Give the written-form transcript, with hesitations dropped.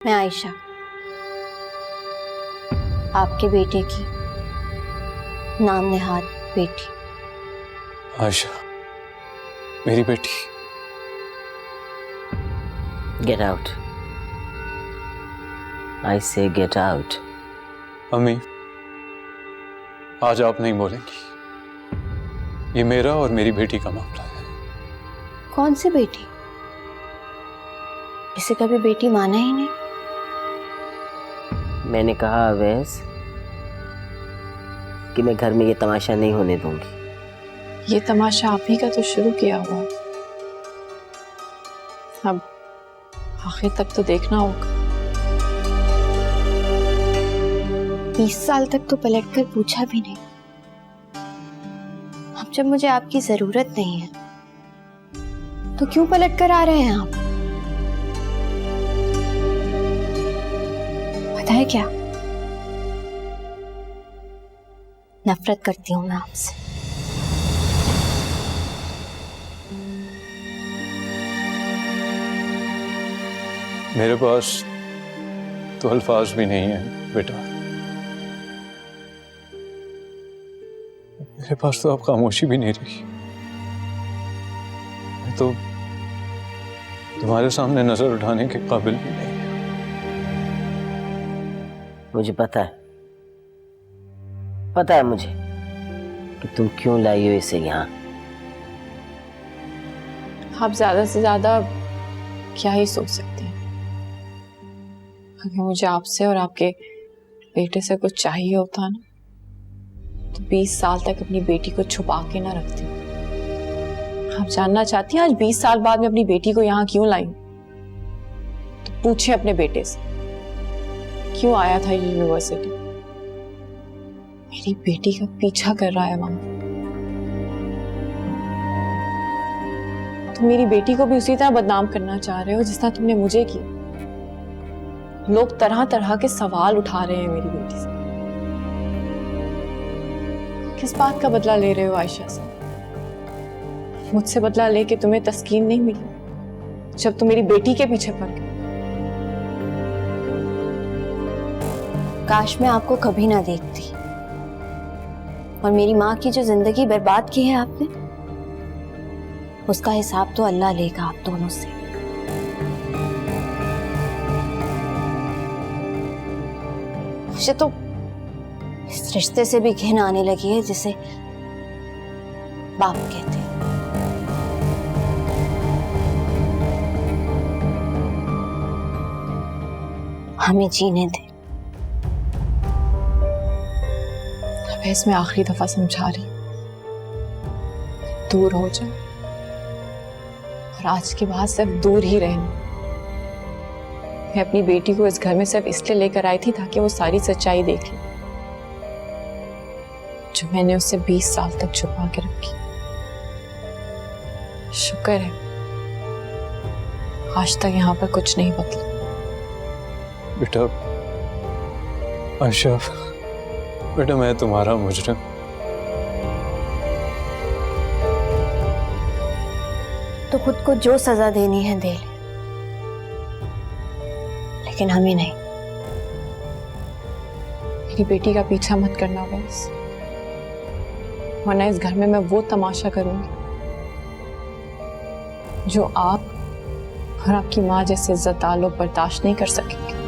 मैं आयशा, आपके बेटे की नाम नेहाद बेटी। आयशा मेरी बेटी। Get out. आई से गेट आउट। अम्मी आज आप नहीं बोलेंगी, ये मेरा और मेरी बेटी का मामला है। कौन सी बेटी? इसे कभी बेटी माना ही नहीं। मैंने कहा अवैस कि मैं घर में ये तमाशा नहीं होने दूंगी। ये तमाशा आप ही का तो शुरू किया हुआ, अब आखिर तक तो देखना होगा। 20 साल तक तो पलट कर पूछा भी नहीं। अब जब मुझे आपकी जरूरत नहीं है तो क्यों पलट कर आ रहे हैं आप? पता है क्या, नफरत करती हूं मैं आपसे। मेरे पास तो अल्फाज भी नहीं है बेटा, मेरे पास तो आप खामोशी भी नहीं रही। मैं तो तुम्हारे सामने नजर उठाने के काबिल भी नहीं। मुझे पता है मुझे कि तुम क्यों लाई हो इसे यहाँ। आप ज्यादा से ज्यादा क्या ही सोच सकती हैं। अगर मुझे आपसे और आपके बेटे से कुछ चाहिए होता ना तो 20 साल तक अपनी बेटी को छुपा के ना रखती। आप जानना चाहती हैं आज 20 साल बाद मैं अपनी बेटी को यहाँ क्यों लाई? तो पूछे अपने बेटे से क्यों आया था यूनिवर्सिटी। मेरी बेटी का पीछा कर रहा है वहां। तुम मेरी बेटी को भी उसी तरह बदनाम करना चाह रहे हो जिस तरह तुमने मुझे किया। लोग तरह तरह के सवाल उठा रहे हैं मेरी बेटी से। किस बात का बदला ले रहे हो आयशा से? मुझसे बदला लेके तुम्हें तस्कीन नहीं मिली जब तुम मेरी बेटी के पीछे पड़ गए। काश मैं आपको कभी ना देखती और मेरी माँ की जो जिंदगी बर्बाद की है आपने, उसका हिसाब तो अल्लाह लेगा आप दोनों से। मुझे तो इस रिश्ते से भी घिन आने लगी है जिसे बाप कहते हैं। हमें जीने दे। इसमें आखिरी दफा समझा रही, दूर हो जाओ और आज के बाद सिर्फ दूर ही रहना। मैं अपनी बेटी को इस घर में सिर्फ इसलिए लेकर आई थी ताकि वो सारी सच्चाई देख ले जो मैंने उससे 20 साल तक छुपा के रखी। शुक्र है आज तक यहाँ पर कुछ नहीं बदला। बेटा आयशा, बेटा मैं तुम्हारा मुजरिम। तो खुद को जो सजा देनी है दे ले, लेकिन हमें नहीं। मेरी बेटी का पीछा मत करना बस, वरना इस घर में मैं वो तमाशा करूंगी जो आप और आपकी माँ जैसे इज्जतदार लोग बर्दाश्त नहीं कर सकेंगे।